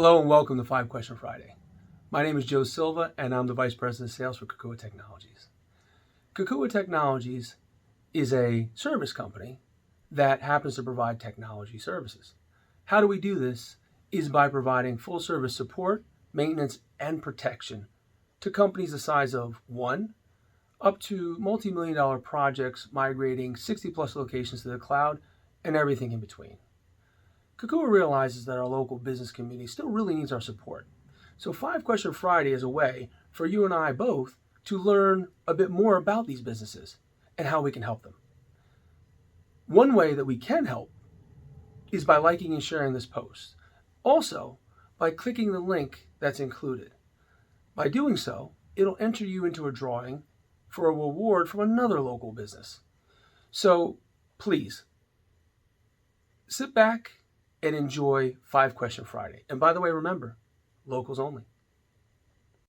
Hello and welcome to 5 Question Friday. My name is Joe Silva and I'm the Vice President of Sales for Kokua Technologies. Kokua Technologies is a service company that happens to provide technology services. How do we do this? Is by providing full service support, maintenance, and protection to companies the size of 1 up to multi-million-dollar projects migrating 60 plus locations to the cloud and everything in between. Kokua realizes that our local business community still really needs our support. So 5 Question Friday is a way for you and I both to learn a bit more about these businesses and how we can help them. One way that we can help is by liking and sharing this post. Also, by clicking the link that's included. By doing so, it'll enter you into a drawing for a reward from another local business. So please, sit back and enjoy 5 Question Friday. And by the way, remember, locals only.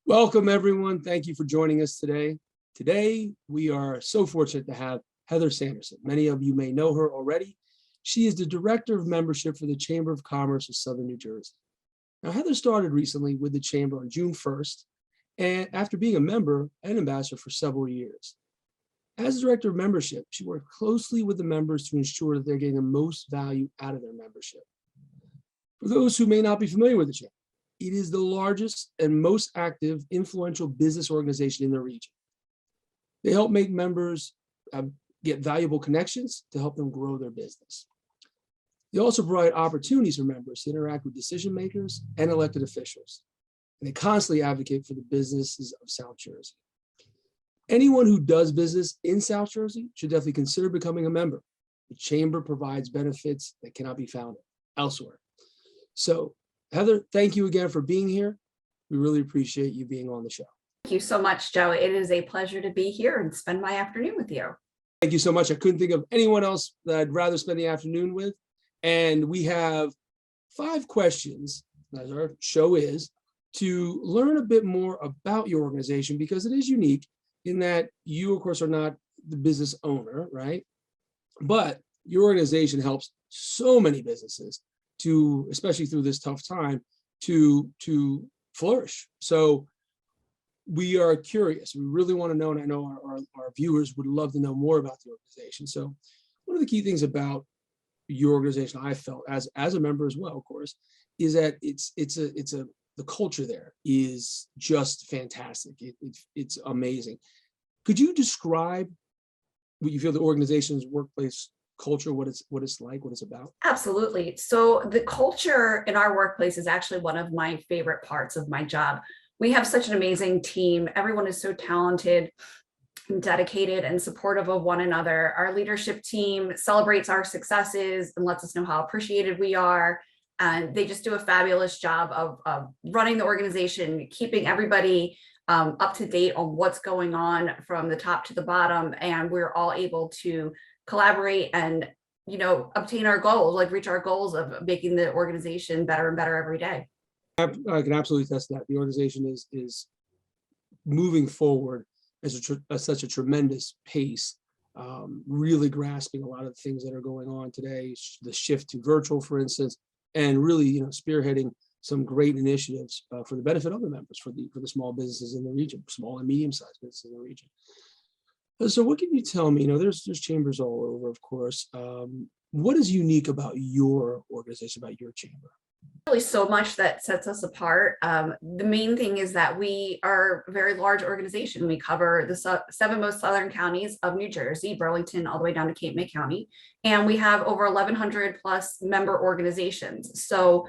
Welcome, everyone. Thank you for joining us today. Today, we are so fortunate to have Heather Sanderson. Many of you may know her already. She is the Director of Membership for the Chamber of Commerce of Southern New Jersey. Now, Heather started recently with the Chamber on June 1st, and after being a member and ambassador for several years. As Director of Membership, she worked closely with the members to ensure that they're getting the most value out of their membership. For those who may not be familiar with the Chamber, it is the largest and most active, influential business organization in the region. They help make members get valuable connections to help them grow their business. They also provide opportunities for members to interact with decision makers and elected officials. And they constantly advocate for the businesses of South Jersey. Anyone who does business in South Jersey should definitely consider becoming a member. The Chamber provides benefits that cannot be found elsewhere. So, Heather, thank you again for being here. We really appreciate you being on the show. Thank you so much, Joe. It is a pleasure to be here and spend my afternoon with you. Thank you so much. I couldn't think of anyone else that I'd rather spend the afternoon with. And we have 5 questions, as our show is, to learn a bit more about your organization, because it is unique in that you, of course, are not the business owner, right? But your organization helps so many businesses to, especially through this tough time, to flourish. So we are curious. We really want to know, and I know our viewers would love to know more about the organization. So one of the key things about your organization, I felt as a member as well, of course, is that the culture there is just fantastic. It's amazing. Could you describe what you feel the organization's workplace culture, what it's like, what it's about? Absolutely. So the culture in our workplace is actually one of my favorite parts of my job. We have such an amazing team. Everyone is so talented and dedicated and supportive of one another. Our leadership team celebrates our successes and lets us know how appreciated we are. And they just do a fabulous job of running the organization, keeping everybody up to date on what's going on from the top to the bottom. And we're all able to collaborate and, obtain our goals, like reach our goals of making the organization better and better every day. I can absolutely attest that the organization is moving forward at such a tremendous pace, really grasping a lot of the things that are going on today, the shift to virtual, for instance, and really, spearheading some great initiatives for the benefit of the members, for the small businesses in the region, small and medium-sized businesses in the region. So what can you tell me? There's chambers all over, of course. What is unique about your organization, about your chamber? Really so much that sets us apart. The main thing is that we are a very large organization. We cover the 7 most southern counties of New Jersey, Burlington, all the way down to Cape May County. And we have over 1,100 plus member organizations. So,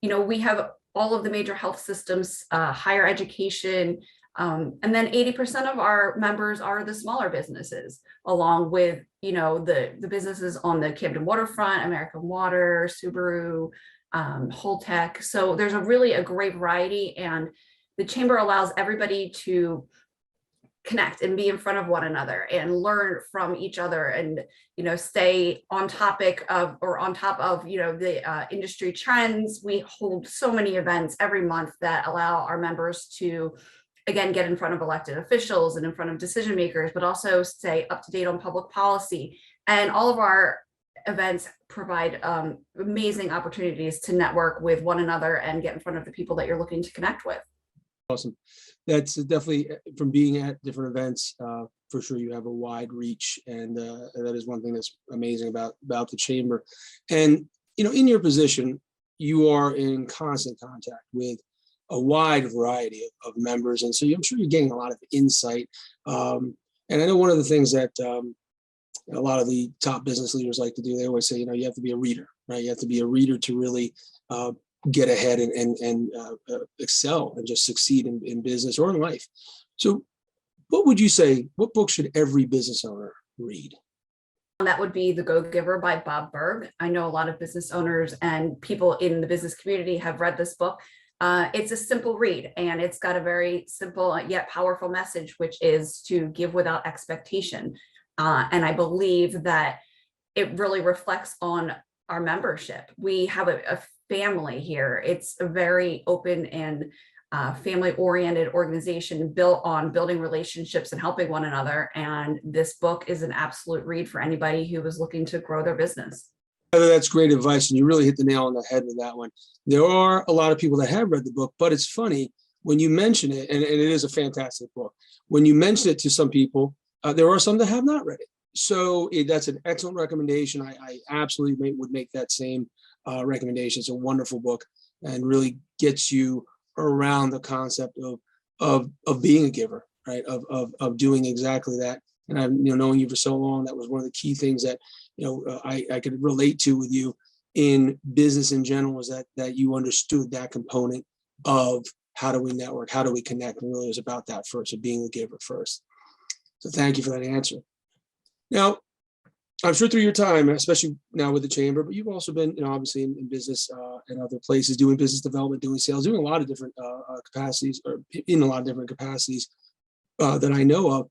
we have all of the major health systems, higher education, and then 80% of our members are the smaller businesses, along with, the businesses on the Camden waterfront, American Water, Subaru, Holtec. So there's a great variety, and the chamber allows everybody to connect and be in front of one another and learn from each other and, stay on top of the industry trends. We hold so many events every month that allow our members to, again, get in front of elected officials and in front of decision makers, but also stay up to date on public policy. And all of our events provide amazing opportunities to network with one another and get in front of the people that you're looking to connect with. Awesome. That's definitely, from being at different events, for sure you have a wide reach, and that is one thing that's amazing about the chamber. And in your position, you are in constant contact with a wide variety of members, and so I'm sure you're getting a lot of insight. And I know one of the things that a lot of the top business leaders like to do, they always say, you have to be a reader, right? You have to be a reader to really get ahead and excel and just succeed in business or in life. So what would you say, what book should every business owner read? That would be The Go-Giver by Bob Burg. I know a lot of business owners and people in the business community have read this book. It's a simple read, and it's got a very simple yet powerful message, which is to give without expectation. And I believe that it really reflects on our membership. We have a family here. It's a very open and family-oriented organization built on building relationships and helping one another. And this book is an absolute read for anybody who is looking to grow their business. That's great advice, and you really hit the nail on the head with that one. There are a lot of people that have read the book, but it's funny when you mention it, and it is a fantastic book. When you mention it to some people, there are some that have not read it. So that's an excellent recommendation. I absolutely would make that same recommendation. It's a wonderful book and really gets you around the concept of being a giver, right? Of doing exactly that. And I've knowing you for so long, that was one of the key things that I could relate to with you in business in general, was that you understood that component of how do we network, how do we connect, and really it was about that first, of being a giver first. So thank you for that answer. Now, I'm sure through your time, especially now with the chamber, but you've also been, obviously in business and other places, doing business development, doing sales, doing a lot of different capacities, or in a lot of different capacities that I know of.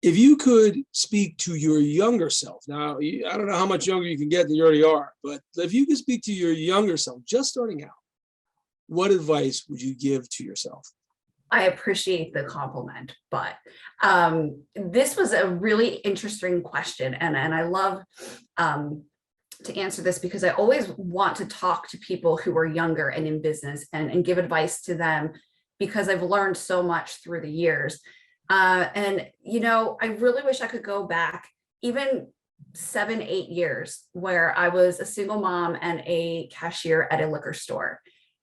If you could speak to your younger self, now, I don't know how much younger you can get than you already are, but if you could speak to your younger self, just starting out, what advice would you give to yourself? I appreciate the compliment, but this was a really interesting question. And I love to answer this, because I always want to talk to people who are younger and in business and give advice to them, because I've learned so much through the years. And I really wish I could go back even 7-8 years, where I was a single mom and a cashier at a liquor store,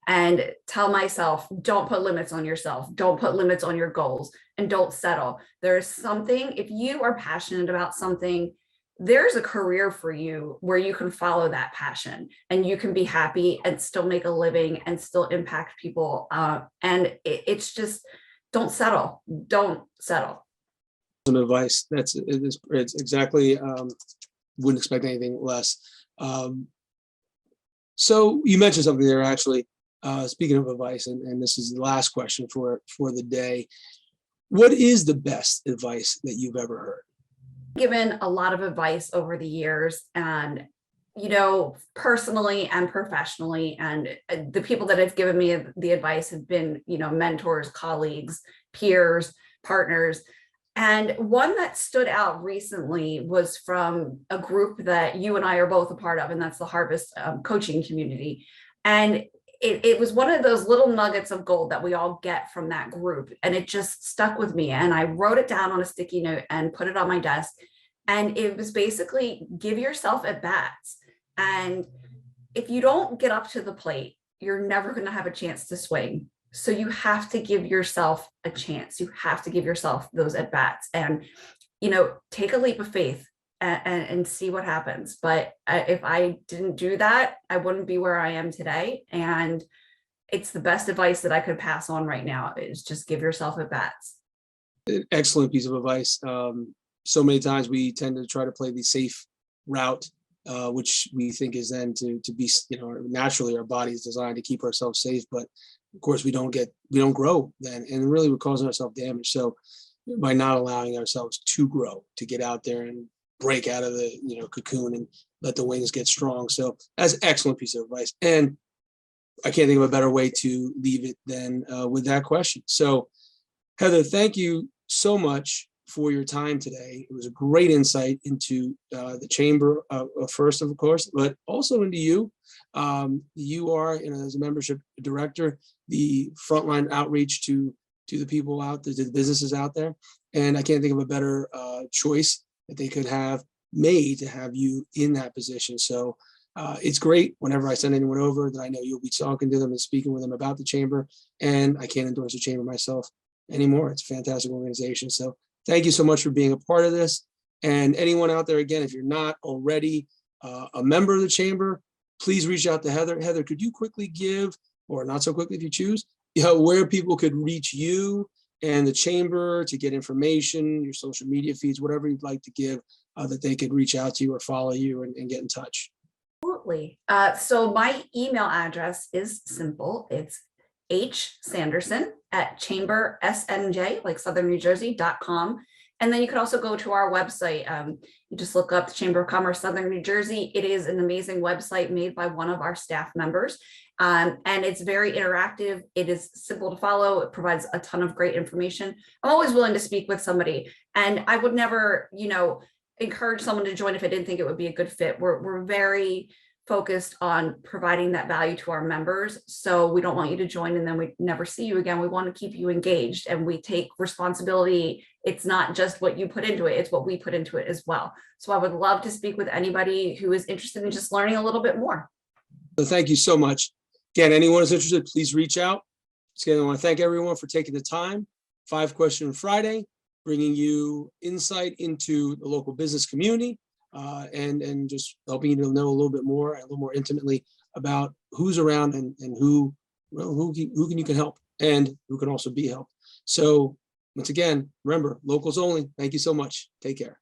and tell myself, don't put limits on yourself, don't put limits on your goals, and don't settle. There's something, if you are passionate about something, there's a career for you where you can follow that passion and you can be happy and still make a living and still impact people. And it's just, don't settle. Don't settle. Some advice. It's exactly, wouldn't expect anything less. So you mentioned something there, actually. Speaking of advice, and this is the last question for the day. What is the best advice that you've ever heard? Given a lot of advice over the years, and personally and professionally, and the people that have given me the advice have been, mentors, colleagues, peers, partners. And one that stood out recently was from a group that you and I are both a part of, and that's the Harvest coaching community. And it was one of those little nuggets of gold that we all get from that group. And it just stuck with me. And I wrote it down on a sticky note and put it on my desk. And it was basically, give yourself at bats. And if you don't get up to the plate, you're never going to have a chance to swing. So you have to give yourself a chance. You have to give yourself those at bats, and, take a leap of faith and see what happens. But if I didn't do that, I wouldn't be where I am today. And it's the best advice that I could pass on right now, is just give yourself at bats. Excellent piece of advice. So many times we tend to try to play the safe route, which we think is then to be, naturally our body is designed to keep ourselves safe. But of course we don't grow then, and really we're causing ourselves damage. So by not allowing ourselves to grow, to get out there and break out of the cocoon and let the wings get strong. So that's an excellent piece of advice. And I can't think of a better way to leave it than with that question. So Heather, thank you so much for your time today. It was a great insight into the chamber first, of course, but also into you. You are, as a membership director, the frontline outreach to the people out there, to the businesses out there. And I can't think of a better choice that they could have made to have you in that position. So it's great whenever I send anyone over that I know you'll be talking to them and speaking with them about the chamber. And I can't endorse the chamber myself anymore. It's a fantastic organization. So thank you so much for being a part of this. And anyone out there, again, if you're not already a member of the chamber, please reach out to Heather. Heather, could you quickly give, or not so quickly if you choose, where people could reach you and the chamber to get information, your social media feeds, whatever you'd like to give, that they could reach out to you or follow you and get in touch? Absolutely. So my email address is simple. It's hsanderson@chambersnj, like Southern New Jersey.com. And then you could also go to our website. You just look up the Chamber of Commerce, Southern New Jersey. It is an amazing website made by one of our staff members. And it's very interactive. It is simple to follow. It provides a ton of great information. I'm always willing to speak with somebody, and I would never, encourage someone to join if I didn't think it would be a good fit. We're very focused on providing that value to our members. So we don't want you to join and then we never see you again. We want to keep you engaged, and we take responsibility. It's not just what you put into it, it's what we put into it as well. So I would love to speak with anybody who is interested in just learning a little bit more. So thank you so much. Again, anyone who's interested, please reach out. Again, I want to thank everyone for taking the time. 5 Question Friday, bringing you insight into the local business community, and just helping you to know a little bit more and a little more intimately about who's around and who you can help and who can also be helped. So once again, remember, locals only. Thank you so much. Take care.